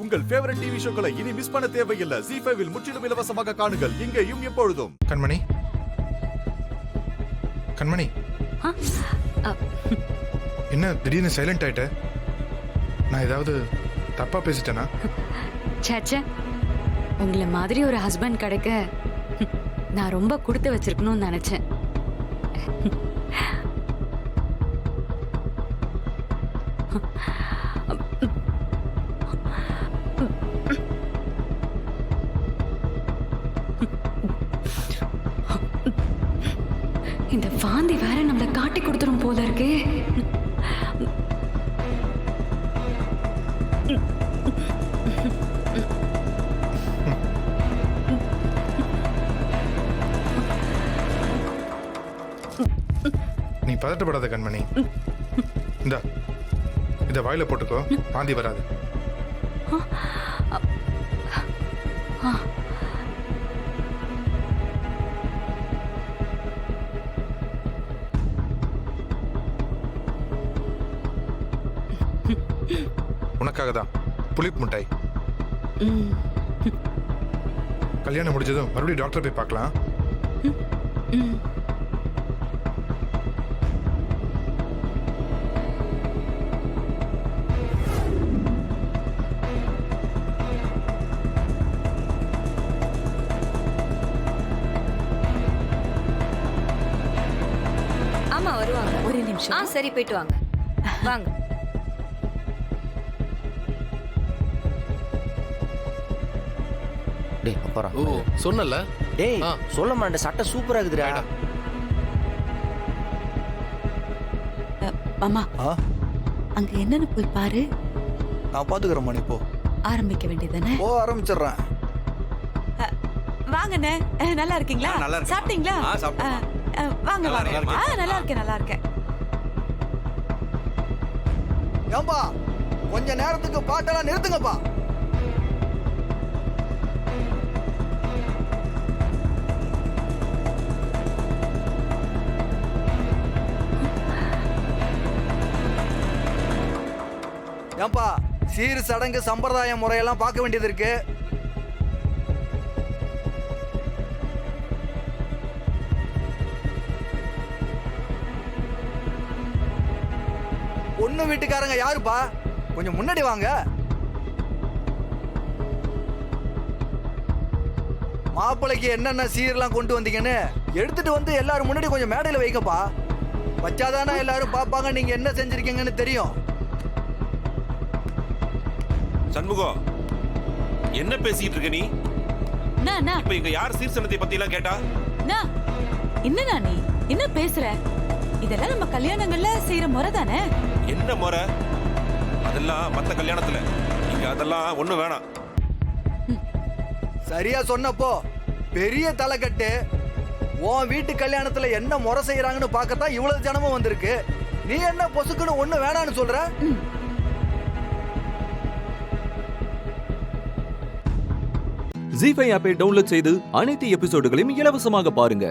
உங்கள் favourite TV ஷோக்களை இனி miss பண்ண தேவையில்லை. ZEE5 இல் முற்றிலும் இலவசமாக காணுங்கள். இங்கேயும் எப்பொழுதும். கண்மணி, கண்மணி, என்ன திடீர்னு சைலண்ட் ஆயிட்ட? நான் ஏதாவது தப்பா பேசிட்டேனா? சேச்சே, உங்களை மாதிரி ஒரு ஹஸ்பண்ட் கிடைக்க நான் ரொம்ப கொடுத்து வச்சிருக்கணும்னு நினைச்சேன். இந்த வாந்தி வேற நம்மளை காட்டி கொடுத்துரும் போல இருக்கே. நீ பதட்டப்படாத கண்மணி. இத வாயில போட்டுக்கோ, வாந்தி வராது. உனக்காக தான் புளிப்பு மிட்டாய். கல்யாணம் முடிஞ்சதும் மறுபடியும் டாக்டர் போய் பார்க்கலாம். ஆமா வருவாங்க. ஒரு நிமிஷம். சரி போயிட்டு வாங்க. வாங்க. டேய் அப்புறம் ஓ சொன்னல. டேய் சொல்ல மாட்டேன், சட்டை சூப்பரா இருக்குதுடா. மாமா, அங்க என்னன்னு போய் பாரு. நான் பாத்துக்கிறேன் மணி. போ, ஆரம்பிக்க வேண்டியதானே? ஓ ஆரம்பிச்சிடுறேன். வாங்கண்ணே, நல்லா இருக்கீங்களா? சாப்பிட்டீங்களா? வாங்க வாங்க. நல்லா இருக்கேன், நல்லா இருக்கேன். ஏம்பா, கொஞ்ச நேரத்துக்கு பாட்டெல்லாம் நிறுத்துங்கப்பா. ஏம்பா, சீர் சடங்கு சம்பிரதாய முறையெல்லாம் பார்க்க வேண்டியது இருக்கு. பொண்ணு வீட்டுக்காரங்க யாருப்பா? கொஞ்சம் முன்னாடி வாங்க. மாப்பிள்ளைக்கு என்னென்ன சீர்லாம் கொண்டு வந்தீங்கன்னு எடுத்துட்டு வந்து எல்லாரும் முன்னாடி கொஞ்சம் மேடையில் வைக்கப்பா. வச்சாதானே எல்லாரும் பார்ப்பாங்க நீங்க என்ன செஞ்சிருக்கீங்கன்னு தெரியும். சண்முகம், என்ன பேசிட்டு இருக்க நீ? இப்ப இங்க யார் சீர்சனத்தை பத்தி எல்லாம் கேட்டா? என்னண்ணா நீ என்ன பேசுற? இதெல்லாம் நம்ம கல்யாணங்கள்ல செய்யற முறை தானே? என்ன முறை? அதெல்லாம் மத்த கல்யாணத்துல. இங்க அதெல்லாம் ஒண்ணு வேணாம். சரியா சொன்னப்போ பெரிய தலைக்கட்டு. உன் வீட்டு கல்யாணத்துல என்ன முறை செய்யறாங்கன்னு பார்க்கத்தான் இவ்வளவு ஜனமும் வந்திருக்கு. நீ என்ன பொசுக்குன்னு ஒண்ணு வேணான்னு சொல்ற? ZEE5 ஆப்பை டவுன்லோட் செய்து அனைத்து எபிசோடுகளையும் இலவசமாக பாருங்க.